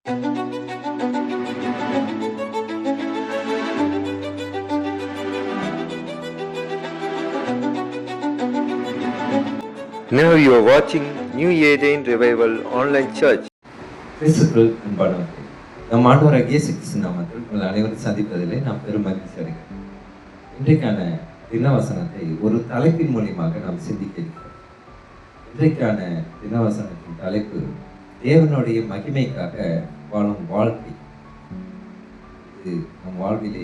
Now you are watching New Eden Revival Online Church. கிறிஸ்துக்குள் அன்பானவர்களே, நம் ஆண்டவராகிய இயேசு கிறிஸ்து நாமத்தில் உங்கள் அனைவரும் சந்திப்பதிலே நாம் பெரும் மகிழ்ச்சி அடைகிறோம். இன்றைக்கான தினவசனத்தை ஒரு தலைப்பின் மூலியமாக நாம் சிந்திக்க இருக்கிறோம். இன்றைக்கான தினவசனத்தின் தலைப்பு தேவனுடைய மகிமைக்காக வாழும் வாழ்க்கை. இது நம் வாழ்விலே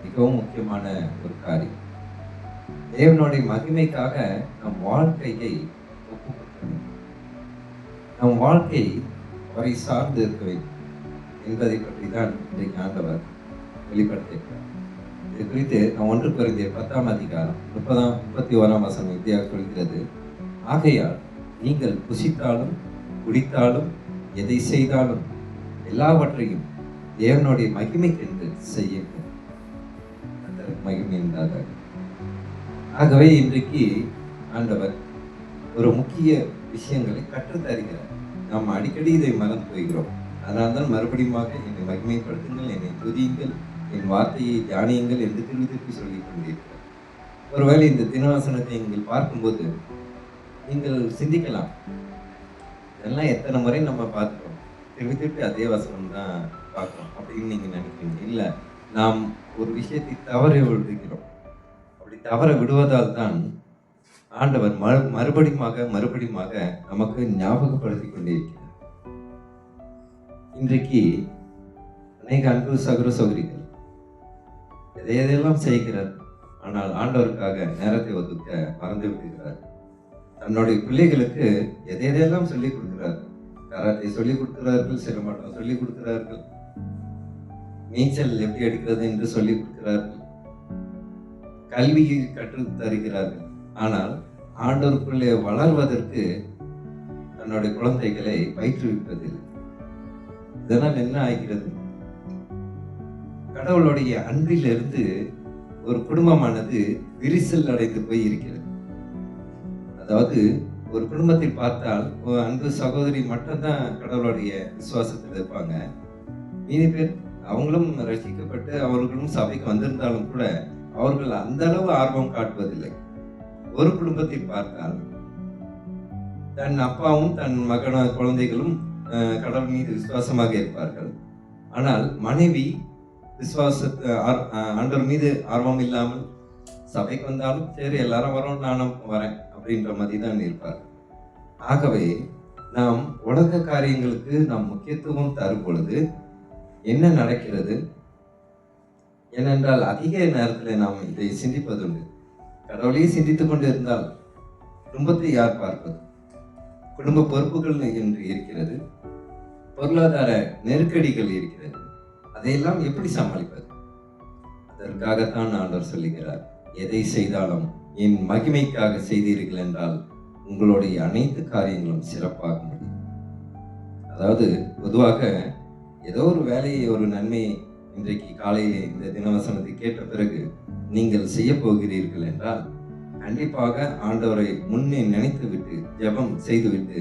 மிகவும் முக்கியமான ஒரு காரியம். தேவனுடைய மகிமைக்காக நம் வாழ்க்கையை ஒப்புக்கொடுக்கணும். நம் வாழ்க்கை அவரை சார்ந்து இருக்க வேண்டும் என்பதை பற்றி தான் இன்றைக்கு ஆண்டவர் வெளிப்படுத்தியிருக்கிறார். இது குறித்து நாம் 1 கொரிந்தியர் 10ஆம் அதிகாரம் 31ஆம் வசனம் இந்தியாக சொல்கிறது, ஆகையால் நீங்கள் புசித்தாலும் குடித்தாலும் எதை செய்தாலும் எல்லாவற்றையும் தேவனுடைய மகிமைக்கென்று செய்யுங்கள். அந்த மகிமை என்றார்கள். ஆகவே இன்றைக்கு ஆண்டவர் ஒரு முக்கிய விஷயங்களை கற்றுத்தருகிறார். நாம் அடிக்கடி இதை மறந்து போகிறோம். அதனால்தான் மறுபடியும் என்னை மகிமைப்படுத்துங்கள், என்னை துதியுங்கள், என் வார்த்தையை தியானியுங்கள் என்று திருப்பி திருப்பி சொல்லிக் கொண்டிருக்கிறார். ஒருவேளை இந்த தினவசனத்தை நீங்கள் பார்க்கும்போது நீங்கள் சிந்திக்கலாம், இதெல்லாம் எத்தனை முறை நம்ம பார்க்கிறோம், திருப்பி திருப்பி அதே வசனம் தான் பார்க்கிறோம் அப்படின்னு நீங்க நினைக்கிறீங்க. இல்லை, நாம் ஒரு விஷயத்தை தவற விடுகிறோம். அப்படி தவற விடுவதால் தான் ஆண்டவர் மறுபடியும் நமக்கு ஞாபகப்படுத்தி கொண்டிருக்கிறார். இன்றைக்கு அநேக அன்பு சகோதர சகோதரிகள் எதையெல்லாம் செய்கிறார், ஆனால் ஆண்டவருக்காக நேரத்தை ஒதுக்க மறந்து விடுகிறார். தன்னுடைய பிள்ளைகளுக்கு எதையெல்லாம் சொல்லிக் கொடுக்கிறார். கராத்தை சொல்லிக் கொடுக்கிறார்கள், சிலம்பாட்டம் சொல்லிக் கொடுக்கிறார்கள், நீச்சல் எப்படி அடிக்கிறது என்று சொல்லிக் கொடுக்கிறார்கள், கல்வியை கற்றுத் தருகிறார்கள். ஆனால் ஆண்டவருக்குள்ளே வளர்வதற்கு தன்னுடைய குழந்தைகளை பயிற்றுவிப்பதில்லை. இதனால் என்ன ஆகிறது? கடவுளுடைய அன்பிலிருந்து ஒரு குடும்பமானது விரிசல் அடைந்து போய் இருக்கிறது. அதாவது ஒரு குடும்பத்தில் பார்த்தால் அன்பு சகோதரி மட்டும்தான் கடவுளுடைய விசுவாசத்தில் இருப்பாங்க. மீதி பேர் அவங்களும் ரசிக்கப்பட்டு அவர்களும் சபைக்கு வந்திருந்தாலும் கூட அவர்கள் அந்த அளவு ஆர்வம் காட்டுவதில்லை. ஒரு குடும்பத்தில் பார்த்தால் தன் அப்பாவும் தன் குழந்தைகளும் கடவுள் மீது விசுவாசமாக இருப்பார்கள். ஆனால் மனைவி ஆண்டவர் மீது ஆர்வம் இல்லாமல் சபைக்கு வந்தாலும் சரி எல்லாரும் வரோம் நானும் வரேன் அப்படின்ற மாதிரி தான் இருப்பார். ஆகவே நாம் உலக காரியங்களுக்கு நாம் முக்கியத்துவம் தரும் பொழுது என்ன நடக்கிறது? ஏனென்றால் அதிக நேரத்தில் நாம் இதை சிந்திப்பதுண்டு. கடவுளையே சிந்தித்துக் கொண்டு இருந்தால் குடும்பத்தை யார் பார்ப்பது? குடும்ப பொறுப்புகள் என்று இருக்கிறது, பொருளாதார நெருக்கடிகள் இருக்கிறது, அதையெல்லாம் எப்படி சமாளிப்பது? அதற்காகத்தான் ஆண்டவர் சொல்லுகிறார், எதை செய்தாலும் என் மகிமைக்காக செய்தீர்கள் என்றால் உங்களுடைய அனைத்து காரியங்களும் சிறப்பாக முடியும். அதாவது பொதுவாக ஏதோ ஒரு வேலையை, ஒரு நன்மையை இன்றைக்கு காலையிலே இந்த தினவசனத்தை கேட்ட பிறகு நீங்கள் செய்ய போகிறீர்கள் என்றால் கண்டிப்பாக ஆண்டவரை முன்னே நினைத்து விட்டு ஜெபம் செய்துவிட்டு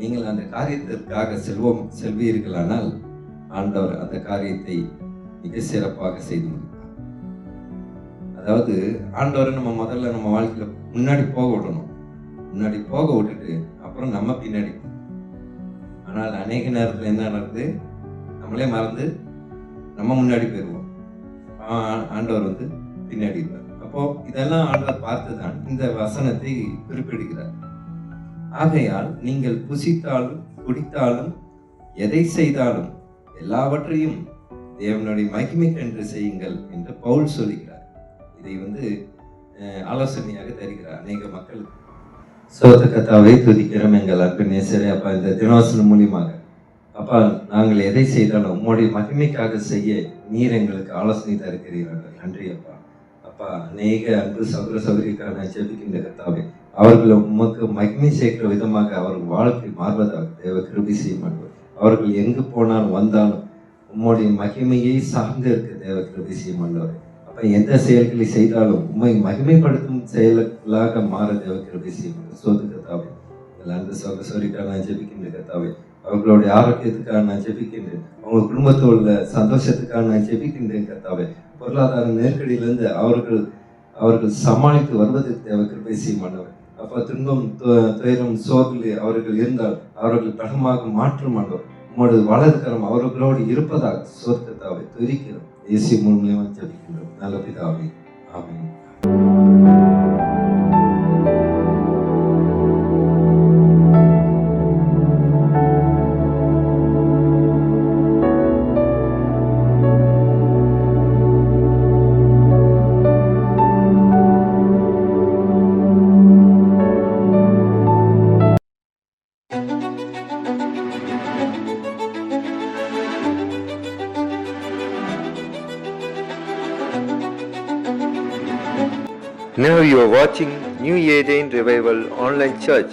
நீங்கள் அந்த காரியத்திற்காக செல்வீர்களானால் ஆண்டவர் அந்த காரியத்தை மிக சிறப்பாக செய்து முடிப்பார். அதாவது ஆண்டவரை முதல்ல நம்ம வாழ்க்கையில முன்னாடி போக விடணும். முன்னாடி போக விட்டுட்டு அப்புறம் நம்ம பின்னாடி. ஆனால் அநேக நேரத்தில் என்ன நடக்குது? நம்மளே மறந்து நம்ம முன்னாடி போயிடுவோம், ஆண்டவர் பின்னாடி இருப்பார். அப்போ இதெல்லாம் ஆண்டவர் பார்த்துதான் இந்த வசனத்தை குறிப்பிடுகிறார். ஆகையால் நீங்கள் புசித்தாலும் குடித்தாலும் எதை செய்தாலும் எல்லாவற்றையும் தேவனுடைய மகிமைக்கென்று செய்யுங்கள் என்று பவுல் சொல்லுகிறார். இதை ஆலோசனையாக தருகிறார் அநேக மக்களுக்கு. கர்த்தாவை துதிக்கிறோம் எங்கள் அன்பு நேசரே. அப்பா, இந்த தினவசனம் மூலியமாக அப்பா, நாங்கள் எதை செய்தாலும் உம்முடைய மகிமைக்காக செய்ய நீர் எங்களுக்கு ஆலோசனை தருகிறீர்கள். நன்றி அப்பா. அப்பா, அநேக அன்பு சகோதர சகோதரிக்கான ஜெபிக்கின்ற கர்த்தாவே, அவர்கள் உமக்கு மகிமை சேர்க்கிற விதமாக அவர்கள் வாழ்க்கை மாறுவதாக தேவ கிருபை செய்ய மாட்டோம். அவர்கள் எங்கு போனாலும் வந்தாலும் உம்முடைய மகிமையை சார்ந்து இருக்க தேவ கிருபை செய்ய மாட்டோம். அப்ப எந்த செயல்களை செய்தாலும் உம்மை மகிமைப்படுத்தும் செயல்களாக மாற தேவ கிருபை செய்ய மாட்டோம். கர்த்தாவே, அன்பு சகோதர சகோதரிக்கான ஜெபிக்கின்ற கர்த்தாவே, அவர்களுடைய ஆரோக்கியத்துக்காக நான் ஜெபிக்கின்றேன். அவங்க குடும்பத்தில் உள்ள சந்தோஷத்துக்காக நான் ஜெபிக்கின்றேன் கர்த்தாவே. பொருளாதார நெருக்கடியிலிருந்து அவர்கள் சமாளித்து வருவதற்கு தேவை கிருபை செய்யும் ஆண்டவரே. அப்போ துன்பம் துயரம் சோர்விலே அவர்கள் இருந்தால் அவர்கள் பலமாக மாற்றும் ஆண்டவர். உங்களோட வலதுகரம் அவர்களோடு இருப்பதாக சோர்க்கத்தாவை துரிக்கிறோம். இயேசு மூலமாக ஜெபிக்கின்றோம் நல்ல பிதாவே. ஆமென். Now you are watching New Eden Revival Online Church.